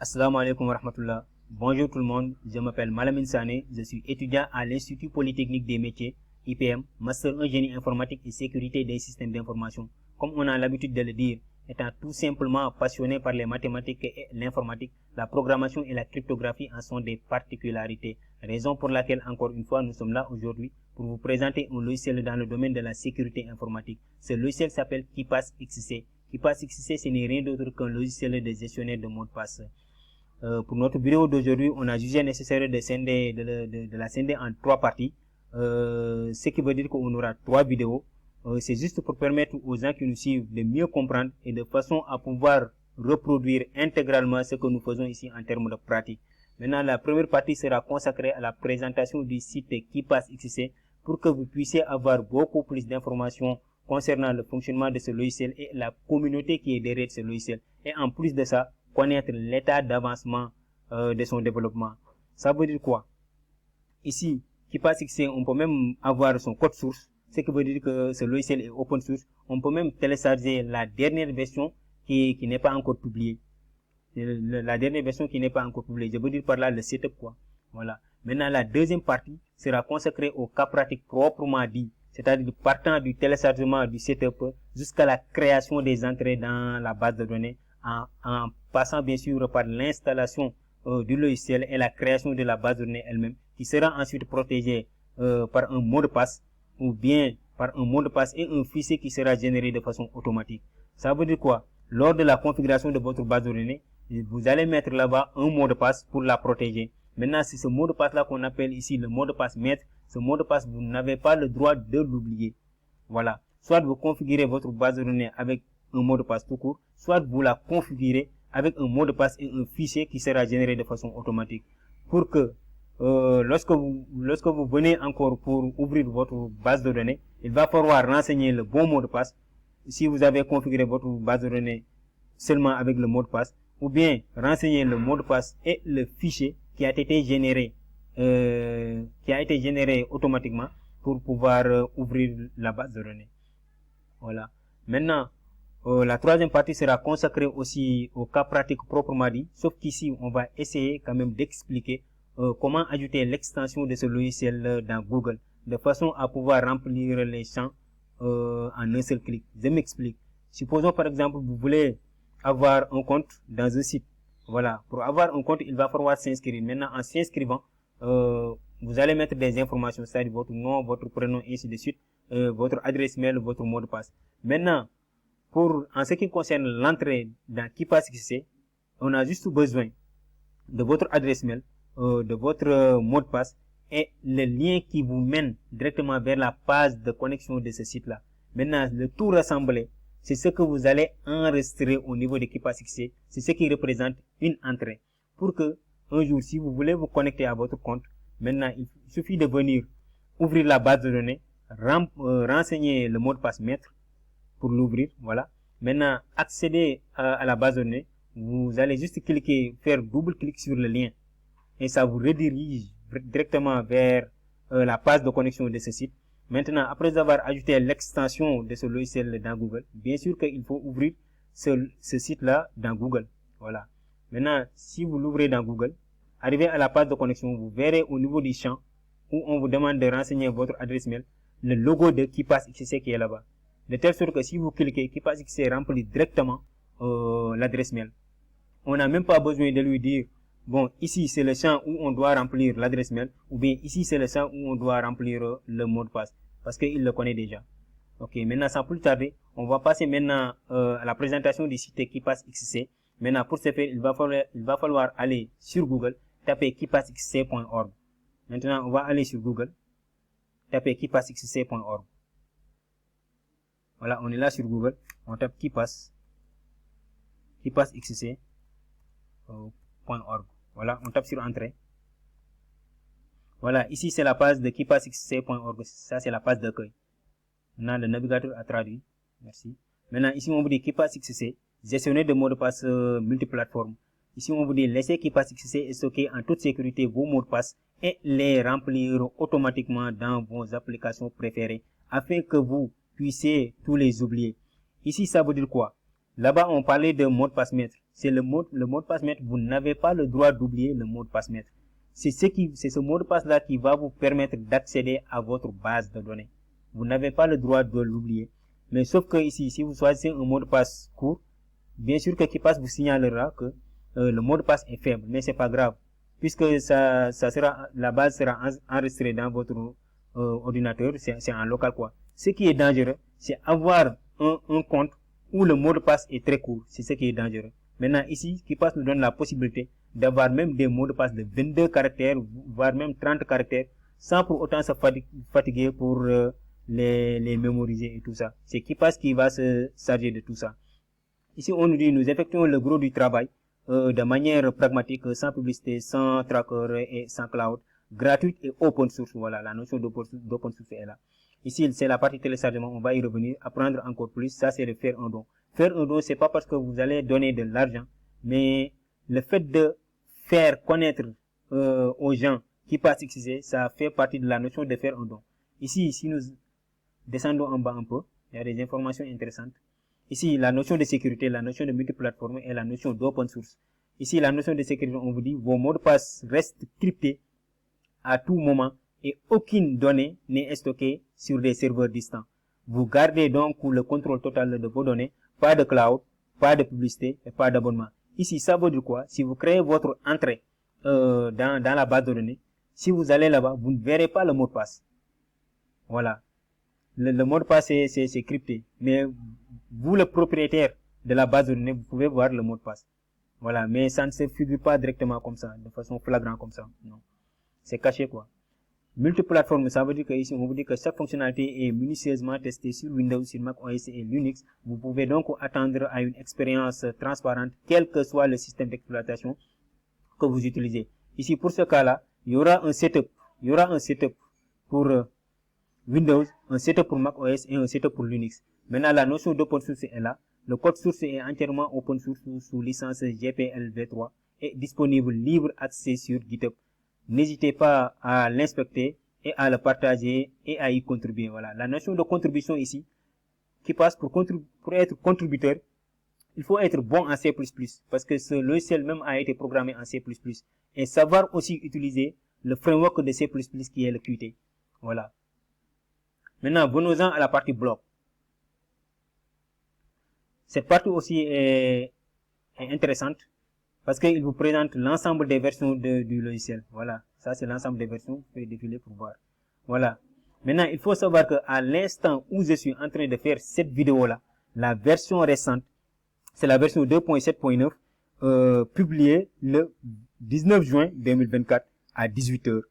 Assalamu alaikum wa rahmatullah. Bonjour tout le monde, je m'appelle Malamine Sané, je suis étudiant à l'Institut Polytechnique des métiers, IPM, Master en génie informatique et sécurité des systèmes d'information. Comme on a l'habitude de le dire, étant tout simplement passionné par les mathématiques et l'informatique, la programmation et la cryptographie en sont des particularités. Raison pour laquelle, encore une fois, nous sommes là aujourd'hui pour vous présenter un logiciel dans le domaine de la sécurité informatique. Ce logiciel s'appelle KeePass XC. KeePass XC, ce n'est rien d'autre qu'un logiciel de gestionnaire de mots de passe. Pour notre vidéo d'aujourd'hui, on a jugé nécessaire de la scinder en 3 parties, ce qui veut dire qu'on aura 3 vidéos. C'est juste pour permettre aux gens qui nous suivent de mieux comprendre et de façon à pouvoir reproduire intégralement ce que nous faisons ici en termes de pratique. Maintenant, la première partie sera consacrée à la présentation du site KeePass XC pour que vous puissiez avoir beaucoup plus d'informations concernant le fonctionnement de ce logiciel et la communauté qui est derrière ce logiciel. Et en plus de ça, connaître l'état d'avancement de son développement. Ça veut dire quoi? Ici, KeePass XC, on peut même avoir son code source, ce qui veut dire que ce logiciel est open source. On peut même télécharger la dernière version qui n'est pas encore publiée. La dernière version qui n'est pas encore publiée. Je veux dire par là le setup, quoi. Voilà. Maintenant, la deuxième partie sera consacrée au cas pratique proprement dit, c'est-à-dire partant du téléchargement du setup jusqu'à la création des entrées dans la base de données, en passant bien sûr par l'installation du logiciel et la création de la base de données elle-même, qui sera ensuite protégée par un mot de passe ou bien par un mot de passe et un fichier qui sera généré de façon automatique. Ça veut dire quoi? Lors de la configuration de votre base de données, vous allez mettre là-bas un mot de passe pour la protéger. Maintenant, c'est ce mot de passe là qu'on appelle ici le mot de passe maître. Ce mot de passe, vous n'avez pas le droit de l'oublier. Voilà. Soit vous configurez votre base de données avec un mot de passe tout court, soit vous la configurez avec un mot de passe et un fichier qui sera généré de façon automatique. Pour que lorsque vous venez encore pour ouvrir votre base de données, il va falloir renseigner le bon mot de passe. Si vous avez configuré votre base de données seulement avec le mot de passe, ou bien renseigner le mot de passe et le fichier qui a été généré automatiquement pour pouvoir ouvrir la base de données. Voilà. Maintenant, la troisième partie sera consacrée aussi au cas pratique proprement dit, sauf qu'ici on va essayer quand même d'expliquer comment ajouter l'extension de ce logiciel dans Google, de façon à pouvoir remplir les champs en un seul clic. Je m'explique. Supposons par exemple vous voulez avoir un compte dans un site. Voilà. Pour avoir un compte, il va falloir s'inscrire. Maintenant, en s'inscrivant, vous allez mettre des informations, c'est-à-dire votre nom, votre prénom, et ainsi de suite, votre adresse mail, votre mot de passe. Maintenant, en ce qui concerne l'entrée dans KeePass XC, on a juste besoin de votre adresse mail, de votre mot de passe et le lien qui vous mène directement vers la page de connexion de ce site-là. Maintenant, le tout rassemblé, c'est ce que vous allez enregistrer au niveau de KeePass XC. C'est ce qui représente une entrée. Pour que, un jour, si vous voulez vous connecter à votre compte, maintenant, il suffit de venir ouvrir la base de données, renseigner le mot de passe maître pour l'ouvrir. Voilà. Maintenant, accéder à la base de données, vous allez juste faire double clic sur le lien et ça vous redirige directement vers la page de connexion de ce site. Maintenant, après avoir ajouté l'extension de ce logiciel dans Google, bien sûr qu'il faut ouvrir ce site-là dans Google. Voilà. Maintenant, si vous l'ouvrez dans Google, arrivé à la page de connexion, vous verrez au niveau du champ où on vous demande de renseigner votre adresse mail, le logo de KeePass XC qui est là-bas. De telle sorte que si vous cliquez, KeePass XC remplit directement l'adresse mail. On n'a même pas besoin de lui dire, bon, ici c'est le champ où on doit remplir l'adresse mail, ou bien ici c'est le champ où on doit remplir le mot de passe, parce qu'il le connaît déjà. Ok, maintenant sans plus tarder, on va passer maintenant à la présentation du site KeePass XC. Maintenant, pour ce faire, il va falloir aller sur Google, taper keepassxc.org. Maintenant, on va aller sur Google, taper keepassxc.org. Voilà, on est là sur Google, on tape keepassxc.org. Voilà, on tape sur entrée. Voilà, ici c'est la page de keepassxc.org. Ça c'est la page d'accueil. Maintenant, le navigateur a traduit. Merci. Maintenant, ici on vous dit KeePass XC, gestionnaire de mots de passe multiplateforme. Ici on vous dit laissez KeePass XC stocker en toute sécurité vos mots de passe et les remplir automatiquement dans vos applications préférées afin que vous puissiez tous les oublier. Ici ça veut dire quoi? Là-bas on parlait de mot de passe maître. c'est le mot de passe maître. Vous n'avez pas le droit d'oublier le mot de passe maître. C'est ce mot de passe là qui va vous permettre d'accéder à votre base de données. Vous n'avez pas le droit de l'oublier. Mais sauf que ici, si vous choisissez un mot de passe court, bien sûr que KeePass vous signalera que le mot de passe est faible, mais c'est pas grave, puisque la base sera enregistrée dans votre ordinateur, c'est en local quoi. Ce qui est dangereux, c'est avoir un compte où le mot de passe est très court, c'est ce qui est dangereux. Maintenant ici, KeePass nous donne la possibilité d'avoir même des mots de passe de 22 caractères, voire même 30 caractères, sans pour autant se fatiguer pour les mémoriser et tout ça. C'est KeePass qui va se charger de tout ça. Ici, on nous dit, nous effectuons le gros du travail de manière pragmatique, sans publicité, sans tracker et sans cloud, gratuite et open source. Voilà, la notion d'open source est là. Ici, c'est la partie téléchargement, on va y revenir, apprendre encore plus. Ça, c'est le faire un don. Faire un don, c'est pas parce que vous allez donner de l'argent, mais le fait de faire connaître aux gens qui participent, ça fait partie de la notion de faire un don. Ici, si nous descendons en bas un peu, il y a des informations intéressantes. Ici, la notion de sécurité, la notion de multiplateforme et la notion d'open source. Ici, la notion de sécurité, on vous dit, vos mots de passe restent cryptés à tout moment et aucune donnée n'est stockée sur des serveurs distants. Vous gardez donc le contrôle total de vos données, pas de cloud, pas de publicité et pas d'abonnement. Ici, ça veut dire quoi? Si vous créez votre entrée dans la base de données, si vous allez là-bas, vous ne verrez pas le mot de passe. Voilà. Le mot de passe, c'est crypté. Mais vous, le propriétaire de la base de données, vous pouvez voir le mot de passe. Voilà. Mais ça ne se figure pas directement comme ça, de façon flagrante comme ça. Non. C'est caché, quoi. Multiplateforme, ça veut dire que ici, on vous dit que chaque fonctionnalité est minutieusement testée sur Windows, sur Mac OS et Linux. Vous pouvez donc attendre à une expérience transparente, quel que soit le système d'exploitation que vous utilisez. Ici, pour ce cas-là, il y aura un setup. Il y aura un setup pour Windows, un setup pour Mac OS et un setup pour Linux. Maintenant, la notion d'open source est là. Le code source est entièrement open source sous licence GPL v3 et disponible libre accès sur GitHub. N'hésitez pas à l'inspecter et à le partager et à y contribuer. Voilà. La notion de contribution ici, qui passe pour être contributeur, il faut être bon en C++, parce que ce logiciel même a été programmé en C++. Et savoir aussi utiliser le framework de C++ qui est le Qt. Voilà. Maintenant, venons-en à la partie bloc. Cette partie aussi est intéressante parce qu'il vous présente l'ensemble des versions du logiciel. Voilà, ça c'est l'ensemble des versions. Vous pouvez défiler pour voir. Voilà. Maintenant, il faut savoir qu'à l'instant où je suis en train de faire cette vidéo-là, la version récente, c'est la version 2.7.9, publiée le 19 juin 2024 à 18h.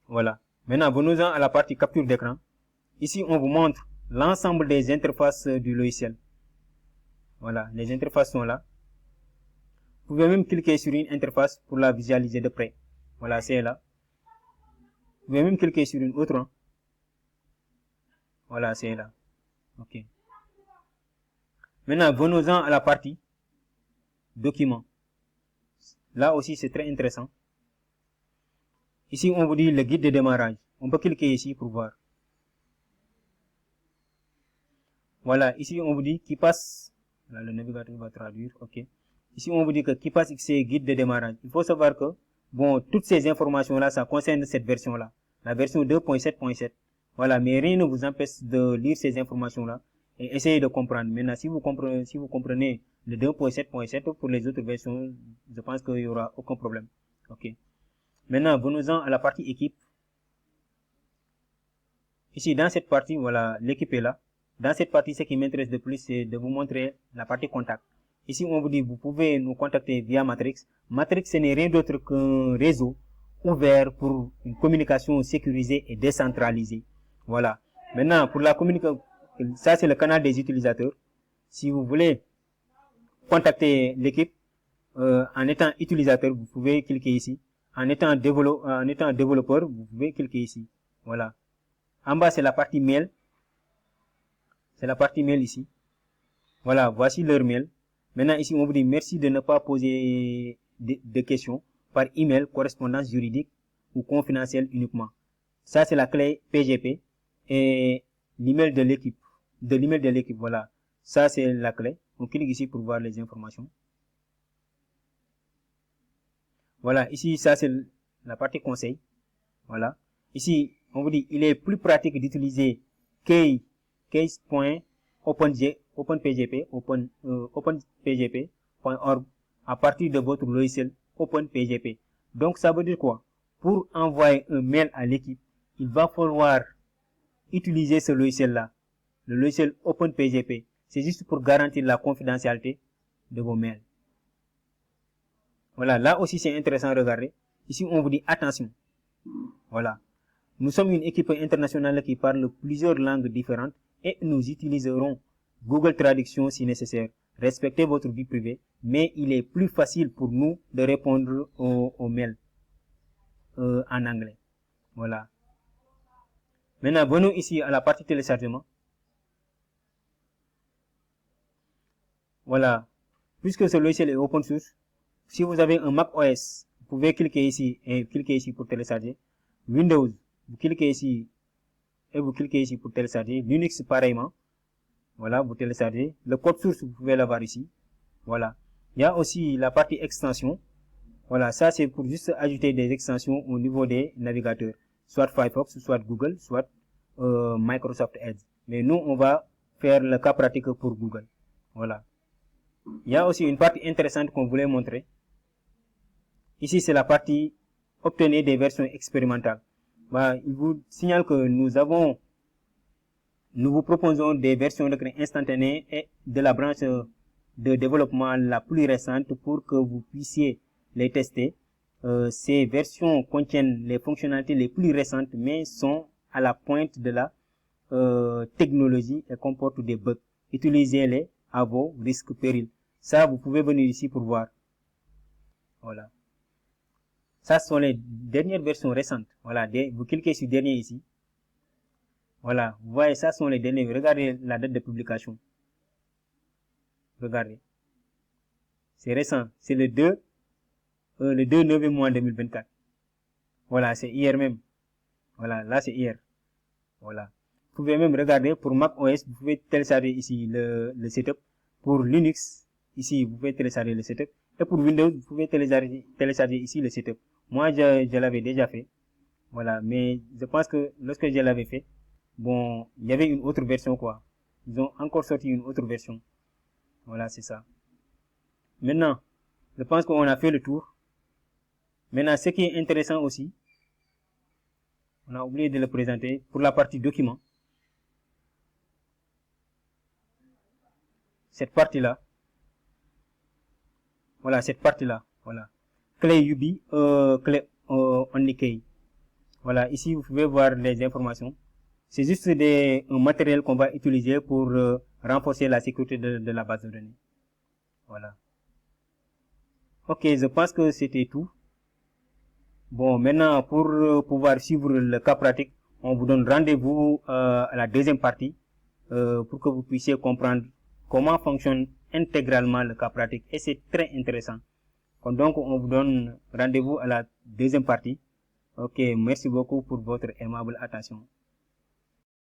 Voilà. Maintenant, venons-en à la partie capture d'écran. Ici, on vous montre l'ensemble des interfaces du logiciel. Voilà, les interfaces sont là. Vous pouvez même cliquer sur une interface pour la visualiser de près. Voilà, c'est là. Vous pouvez même cliquer sur une autre. Hein. Voilà, c'est là. Ok. Maintenant, venons-en à la partie documents. Là aussi, c'est très intéressant. Ici, on vous dit le guide de démarrage. On peut cliquer ici pour voir. Voilà, ici, on vous dit qui passe. Là, le navigateur va traduire. Ok. Ici, on vous dit que KeePass XC guide de démarrage. Il faut savoir que, bon, toutes ces informations-là, ça concerne cette version-là. La version 2.7.7. Voilà, mais rien ne vous empêche de lire ces informations-là et essayer de comprendre. Maintenant, si vous comprenez le 2.7.7 pour les autres versions, je pense qu'il n'y aura aucun problème. Ok. Maintenant, venons-en à la partie équipe. Ici, dans cette partie, voilà, l'équipe est là. Dans cette partie, ce qui m'intéresse de plus, c'est de vous montrer la partie contact. Ici, on vous dit, vous pouvez nous contacter via Matrix. Matrix, ce n'est rien d'autre qu'un réseau ouvert pour une communication sécurisée et décentralisée. Voilà. Maintenant, pour la communication, ça c'est le canal des utilisateurs. Si vous voulez contacter l'équipe, en étant utilisateur, vous pouvez cliquer ici. En étant développeur, vous pouvez cliquer ici. Voilà. En bas, c'est la partie mail. C'est la partie mail ici. Voilà, voici leur mail. Maintenant, ici, on vous dit merci de ne pas poser de questions par email, correspondance juridique ou confidentielle uniquement. Ça, c'est la clé PGP et l'email de l'équipe. Voilà. Ça, c'est la clé. On clique ici pour voir les informations. Voilà, ici, ça c'est la partie conseil. Voilà. Ici, on vous dit, il est plus pratique d'utiliser openpgp.org à partir de votre logiciel OpenPGP. Donc, ça veut dire quoi? Pour envoyer un mail à l'équipe, il va falloir utiliser ce logiciel-là, le logiciel OpenPGP. C'est juste pour garantir la confidentialité de vos mails. Voilà, là aussi c'est intéressant à regarder. Ici, on vous dit attention. Voilà. Nous sommes une équipe internationale qui parle plusieurs langues différentes et nous utiliserons Google Traduction si nécessaire. Respectez votre vie privée, mais il est plus facile pour nous de répondre aux mails en anglais. Voilà. Maintenant, venons ici à la partie téléchargement. Voilà. Puisque ce logiciel est open source, si vous avez un Mac OS, vous pouvez cliquer ici et cliquer ici pour télécharger. Windows, vous cliquez ici et vous cliquez ici pour télécharger. Linux, pareillement. Voilà, vous téléchargez. Le code source, vous pouvez l'avoir ici. Voilà. Il y a aussi la partie extension. Voilà, ça c'est pour juste ajouter des extensions au niveau des navigateurs. Soit Firefox, soit Google, soit Microsoft Edge. Mais nous, on va faire le cas pratique pour Google. Voilà. Il y a aussi une partie intéressante qu'on voulait montrer. Ici, c'est la partie obtenir des versions expérimentales. Bah, il vous signale que nous vous proposons des versions de crédit instantanées et de la branche de développement la plus récente pour que vous puissiez les tester. Ces versions contiennent les fonctionnalités les plus récentes mais sont à la pointe de la technologie et comportent des bugs. Utilisez-les à vos risques périls. Ça, vous pouvez venir ici pour voir. Voilà. Ça sont les dernières versions récentes. Voilà, vous cliquez sur dernier ici. Voilà, vous voyez, ça sont les derniers. Regardez la date de publication. Regardez. C'est récent. C'est le 2 9 mois 2024. Voilà, c'est hier même. Voilà, là c'est hier. Voilà. Vous pouvez même regarder pour Mac OS, vous pouvez télécharger ici le setup. Pour Linux, ici, vous pouvez télécharger le setup. Et pour Windows, vous pouvez télécharger ici le setup. Moi, je l'avais déjà fait. Voilà, mais je pense que lorsque je l'avais fait, bon, il y avait une autre version, quoi. Ils ont encore sorti une autre version. Voilà, c'est ça. Maintenant, je pense qu'on a fait le tour. Maintenant, ce qui est intéressant aussi, on a oublié de le présenter, pour la partie document. Cette partie-là. Voilà, cette partie-là. Voilà. Clé UBI, clé OnlyKey. Voilà, ici vous pouvez voir les informations. C'est juste un matériel qu'on va utiliser pour renforcer la sécurité de la base de données. Voilà. Ok, je pense que c'était tout. Bon, maintenant, pour pouvoir suivre le cas pratique, on vous donne rendez-vous à la deuxième partie pour que vous puissiez comprendre comment fonctionne intégralement le cas pratique. Et c'est très intéressant. Donc, on vous donne rendez-vous à la deuxième partie. Ok, merci beaucoup pour votre aimable attention.